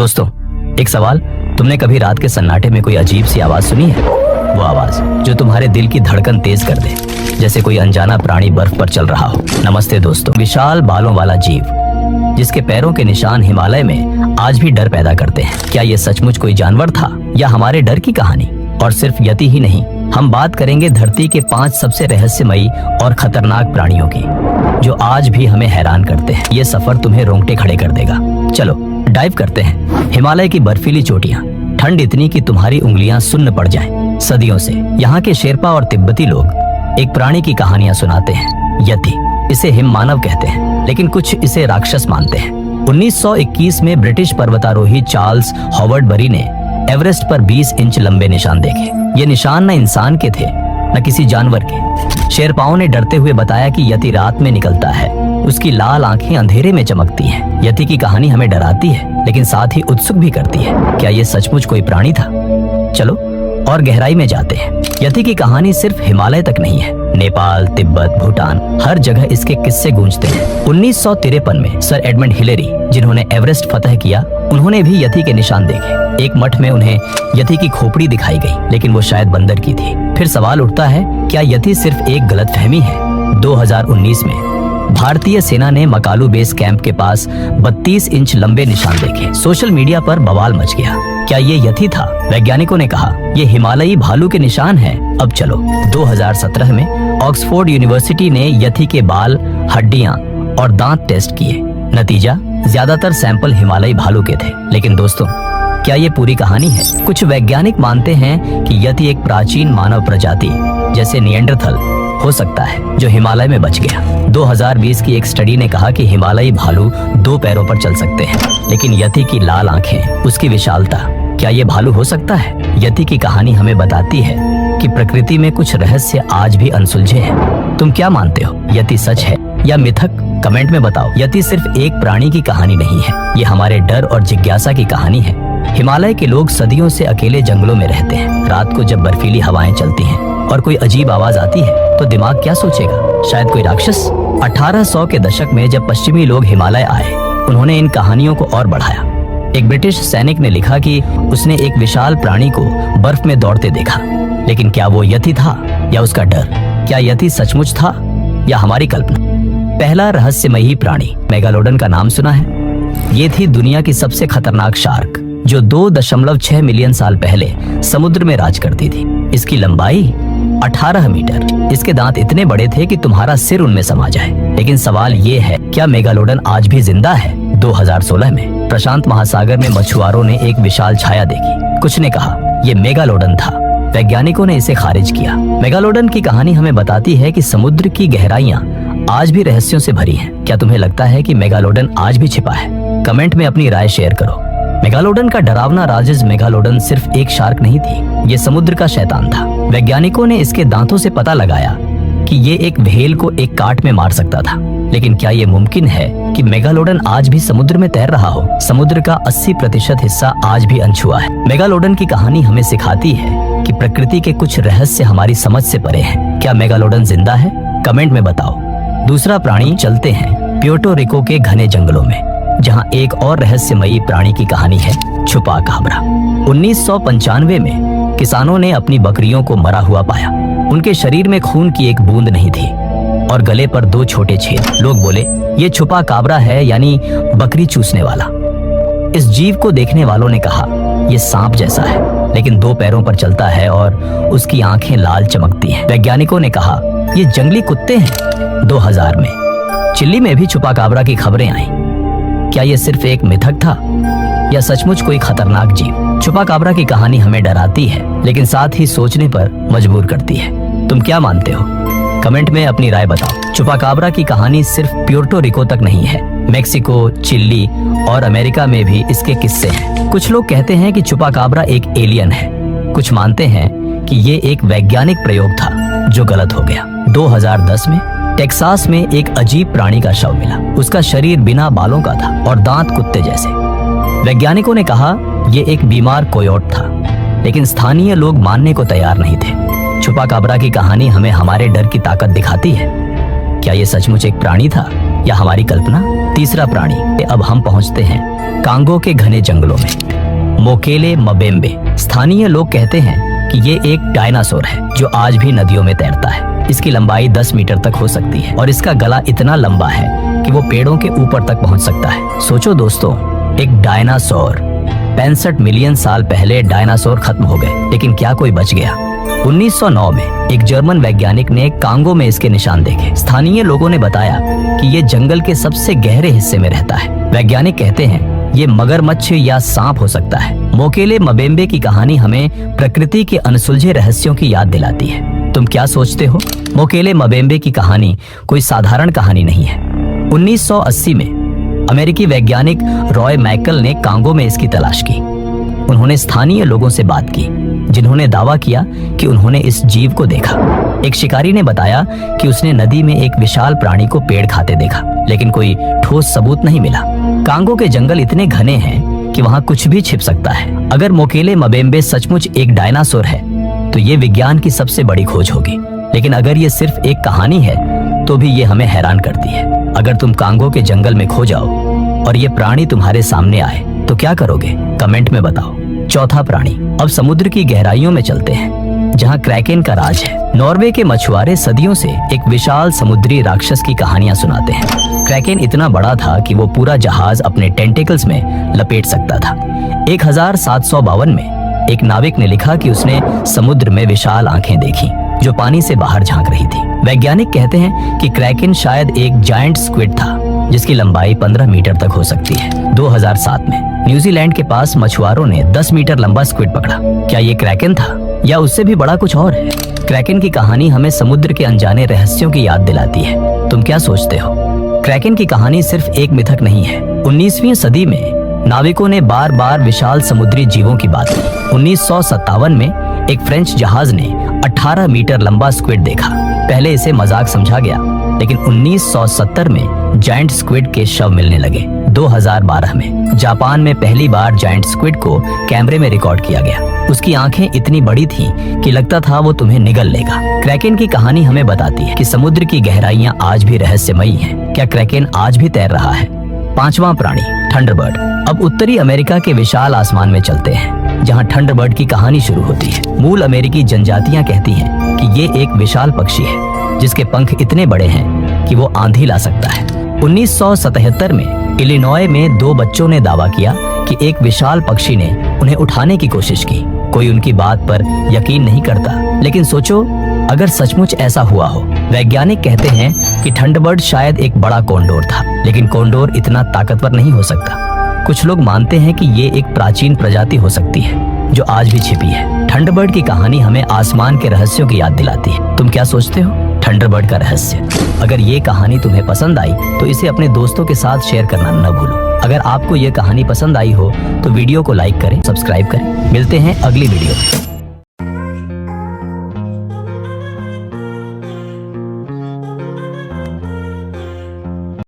दोस्तों, एक सवाल, तुमने कभी रात के सन्नाटे में कोई अजीब सी आवाज सुनी है? वो आवाज जो तुम्हारे दिल की धड़कन तेज कर दे, जैसे कोई अनजाना प्राणी बर्फ पर चल रहा हो। नमस्ते दोस्तों। विशाल बालों वाला जीव जिसके पैरों के निशान हिमालय में आज भी डर पैदा करते हैं। क्या ये सचमुच कोई जानवर था या हमारे डर की कहानी? और सिर्फ यति ही नहीं, हम बात करेंगे धरती के 5 सबसे रहस्यमयी और खतरनाक प्राणियों की, जो आज भी हमें हैरान करते हैं। ये सफर तुम्हें रोंगटे खड़े कर देगा। चलो डाइव करते हैं। हिमालय की बर्फीली चोटियां, ठंड इतनी कि तुम्हारी उंगलियां सुन्न पड़ जाएं। सदियों से यहाँ के शेरपा और तिब्बती लोग एक प्राणी की कहानियां सुनाते हैं, यति। इसे हिम मानव कहते हैं, लेकिन कुछ इसे राक्षस मानते हैं। 1921 में ब्रिटिश पर्वतारोही चार्ल्स हॉवर्ड बरी ने एवरेस्ट पर 20 इंच लंबे निशान देखे। ये निशान न इंसान के थे न किसी जानवर के। शेरपाओं ने डरते हुए बताया कि यति रात में निकलता है, उसकी लाल आंखें अंधेरे में चमकती हैं। यति की कहानी हमें डराती है, लेकिन साथ ही उत्सुक भी करती है। क्या ये सचमुच कोई प्राणी था? चलो और गहराई में जाते हैं। यति की कहानी सिर्फ हिमालय तक नहीं है, नेपाल, तिब्बत, भूटान, हर जगह इसके किस्से गूंजते हैं। 1953 में सर एडमंड हिलेरी, जिन्होंने एवरेस्ट फतह किया, उन्होंने भी यति के निशान देखे। एक मठ में उन्हें यति की खोपड़ी दिखाई गई, लेकिन वो शायद बंदर की थी। फिर सवाल उठता है, क्या यति सिर्फ एक गलतफहमी है? 2019 में भारतीय सेना ने मकालू बेस कैंप के पास 32 इंच लंबे निशान देखे। सोशल मीडिया पर बवाल मच गया। क्या ये यति था? वैज्ञानिकों ने कहा ये हिमालयी भालू के निशान हैं। अब चलो 2017 में ऑक्सफोर्ड यूनिवर्सिटी ने यति के बाल, हड्डियां और दांत टेस्ट किए। नतीजा, ज्यादातर सैंपल हिमालयी भालू के थे। लेकिन दोस्तों, क्या ये पूरी कहानी है? कुछ वैज्ञानिक मानते हैं कि यति एक प्राचीन मानव प्रजाति जैसे निएंडरथल हो सकता है, जो हिमालय में बच गया। 2020 की एक स्टडी ने कहा कि हिमालयी भालू 2 पैरों पर चल सकते हैं, लेकिन यति की लाल आंखें, उसकी विशालता, क्या ये भालू हो सकता है? यति की कहानी हमें बताती है कि प्रकृति में कुछ रहस्य आज भी अनसुलझे हैं। तुम क्या मानते हो? यति सच है या मिथक? कमेंट में बताओ। यति सिर्फ एक प्राणी की कहानी नहीं है, ये हमारे डर और जिज्ञासा की कहानी है। हिमालय के लोग सदियों से अकेले जंगलों में रहते हैं। रात को जब बर्फीली हवाएं चलती हैं और कोई अजीब आवाज आती है, तो दिमाग क्या सोचेगा? शायद कोई राक्षस। 1800 के दशक में जब पश्चिमी लोग हिमालय आए, उन्होंने इन कहानियों को और बढ़ाया। एक ब्रिटिश सैनिक ने लिखा कि उसने एक विशाल प्राणी को बर्फ में दौड़ते देखा। लेकिन क्या वो यति था या उसका डर? क्या यति सचमुच था या हमारी कल्पना? पहला रहस्यमयी प्राणी, मेगालोडन का नाम सुना है? ये थी दुनिया की सबसे खतरनाक शार्क, जो 2.6 मिलियन साल पहले समुद्र में राज करती थी। इसकी लंबाई 18 मीटर। इसके दांत इतने बड़े थे कि तुम्हारा सिर उनमें समा जाए। लेकिन सवाल ये है, क्या मेगालोडन आज भी जिंदा है? 2016 में प्रशांत महासागर में मछुआरों ने एक विशाल छाया देखी। कुछ ने कहा ये मेगालोडन था, वैज्ञानिकों ने इसे खारिज किया। मेगालोडन की कहानी हमें बताती है कि समुद्र की गहराइयां आज भी रहस्यों से भरी हैं। क्या तुम्हें लगता है कि मेगालोडन आज भी छिपा है? कमेंट में अपनी राय शेयर करो। मेगालोडन का डरावना राजज मेगालोडन सिर्फ एक शार्क नहीं थी, ये समुद्र का शैतान था। वैज्ञानिकों ने इसके दांतों से पता लगाया कि ये एक व्हेल को एक काट में मार सकता था। लेकिन क्या ये मुमकिन है कि मेगालोडन आज भी समुद्र में तैर रहा हो? समुद्र का 80% हिस्सा आज भी अनछुआ है। मेगालोडन की कहानी हमें सिखाती है कि प्रकृति के कुछ रहस्य हमारी समझ से परे हैं। क्या मेगालोडन जिंदा है? कमेंट में बताओ। दूसरा प्राणी, चलते हैं प्यूर्टो रिको के घने जंगलों में, जहां एक और रहस्यमयी प्राणी की कहानी है, छुपा काबरा। 1995 में किसानों ने अपनी बकरियों को मरा हुआ पाया। उनके शरीर में खून की एक बूंद नहीं थी और गले पर 2 छोटे छेद। लोग बोले ये छुपा काबरा है, यानी बकरी चूसने वाला। इस जीव को देखने वालों ने कहा ये सांप जैसा है, लेकिन 2 पैरों पर चलता है और उसकी आंखें लाल चमकती हैं। वैज्ञानिकों ने कहा ये जंगली कुत्ते हैं। 2000 में चिल्ली में भी छुपा काबरा की खबरें आईं। क्या ये सिर्फ एक मिथक था या सचमुच कोई खतरनाक जीव? छुपा काबरा की कहानी हमें डराती है, लेकिन साथ ही सोचने पर मजबूर करती है। तुम क्या मानते हो? कमेंट में अपनी राय बताओ। छुपा काबरा की कहानी सिर्फ प्यूर्टो रिको तक नहीं है, मेक्सिको, चिली और अमेरिका में भी इसके किस्से हैं। कुछ लोग कहते हैं कि छुपा काबरा एक एलियन है। कुछ मानते हैं कि ये एक वैज्ञानिक प्रयोग था जो गलत हो गया। 2010 में टेक्सास में एक अजीब प्राणी का शव मिला। उसका शरीर बिना बालों का था और दांत कुत्ते जैसे। वैज्ञानिकों ने कहा यह एक बीमार कोयोट था, लेकिन स्थानीय लोग मानने को तैयार नहीं थे। छुपा काबरा की कहानी हमें हमारे डर की ताकत दिखाती है। क्या यह सचमुच एक प्राणी था या हमारी कल्पना? तीसरा प्राणी। अब हम पहुंचते हैं कांगो के घने जंगलों में। मोकेले मबेम्बे। स्थानीय लोग कहते हैं कि ये एक डायनासोर है जो आज भी नदियों में तैरता है। इसकी लंबाई 10 मीटर तक हो सकती है और इसका गला इतना लंबा है कि वो पेड़ों के ऊपर तक पहुंच सकता है। सोचो दोस्तों, एक डायनासोर। 65 मिलियन साल पहले डायनासोर खत्म हो गए, लेकिन क्या कोई बच गया? 1909 में एक जर्मन वैज्ञानिक ने कांगो में इसके निशान देखे। स्थानीय लोगों ने बताया कि ये जंगल के सबसे गहरे हिस्से में रहता है। वैज्ञानिक कहते हैं ये मगरमच्छ या सांप हो सकता है। मोकेले मबेम्बे की कहानी हमें प्रकृति के अनसुलझे रहस्यों की याद दिलाती है। तुम क्या सोचते हो? मोकेले मबेम्बे की कहानी कोई साधारण कहानी नहीं है। 1980 में अमेरिकी वैज्ञानिक रॉय मैकल ने कांगो में इसकी तलाश की। उन्होंने स्थानीय लोगों से बात की जिन्होंने दावा किया कि उन्होंने इस जीव को देखा। एक शिकारी ने बताया कि उसने नदी में एक विशाल प्राणी को पेड़ खाते देखा, लेकिन कोई ठोस सबूत नहीं मिला। कांगो के जंगल इतने घने हैं कि वहाँ कुछ भी छिप सकता है। अगर मोकेले मबेम्बे सचमुच एक डायनासोर है तो ये विज्ञान की सबसे बड़ी खोज होगी, लेकिन अगर ये सिर्फ एक कहानी है तो भी ये हमें हैरान करती है। अगर तुम कांगो के जंगल में खो जाओ और ये प्राणी तुम्हारे सामने आए तो क्या करोगे? कमेंट में बताओ। चौथा प्राणी। अब समुद्र की गहराइयों में चलते हैं जहाँ क्रैकेन का राज है। नॉर्वे के मछुआरे सदियों से एक विशाल समुद्री राक्षस की कहानियां सुनाते हैं। क्रैकेन इतना बड़ा था कि वो पूरा जहाज अपने टेंटिकल्स में लपेट सकता था। 1752 में एक नाविक ने लिखा कि उसने समुद्र में विशाल आंखें देखी जो पानी से बाहर झांक रही थी। वैज्ञानिक कहते हैं कि क्रैकेन शायद एक जायंट स्क्विड था जिसकी लंबाई 15 मीटर तक हो सकती है। 2007 में न्यूजीलैंड के पास मछुआरों ने 10 मीटर लंबा स्क्विड पकड़ा। क्या ये क्रैकेन था या उससे भी बड़ा कुछ और है? क्रैकेन की कहानी हमें समुद्र के अनजाने रहस्यों की याद दिलाती है। तुम क्या सोचते हो? क्रैकेन की कहानी सिर्फ एक मिथक नहीं है। 19वीं सदी में नाविकों ने बार बार विशाल समुद्री जीवों की बात की। 1957 में एक फ्रेंच जहाज ने 18 मीटर लंबा स्क्विड देखा। पहले इसे मजाक समझा गया, लेकिन 1970 में जायंट स्क्विड के शव मिलने लगे। 2012 में जापान में पहली बार जायंट स्क्विड को कैमरे में रिकॉर्ड किया गया। उसकी आंखें इतनी बड़ी थीं कि लगता था वो तुम्हें निगल लेगा। क्रैकेन की कहानी हमें बताती है कि समुद्र की गहराइयां आज भी रहस्यमयी हैं। क्या क्रैकेन आज भी तैर रहा है? पांचवा प्राणी। थंडरबर्ड। अब उत्तरी अमेरिका के विशाल आसमान में चलते हैं जहां थंडरबर्ड की कहानी शुरू होती है। मूल अमेरिकी जनजातियां कहती हैं कि ये एक विशाल पक्षी है जिसके पंख इतने बड़े हैं कि वो आंधी ला सकता है। 1977 में इलिनॉय में 2 बच्चों ने दावा किया कि एक विशाल पक्षी ने उन्हें उठाने की कोशिश की। कोई उनकी बात पर यकीन नहीं करता, लेकिन सोचो अगर सचमुच ऐसा हुआ हो। वैज्ञानिक कहते हैं कि थंडरबर्ड शायद एक बड़ा कोंडोर था, लेकिन कोंडोर इतना ताकतवर नहीं हो सकता। कुछ लोग मानते हैं कि ये एक प्राचीन प्रजाति हो सकती है जो आज भी छिपी है। थंडरबर्ड की कहानी हमें आसमान के रहस्यों की याद दिलाती है। तुम क्या सोचते हो? थंडरबर्ड का रहस्य। अगर ये कहानी तुम्हें पसंद आई तो इसे अपने दोस्तों के साथ शेयर करना न भूलो। अगर आपको ये कहानी पसंद आई हो तो वीडियो को लाइक करें, सब्सक्राइब करें। मिलते हैं अगली वीडियो में।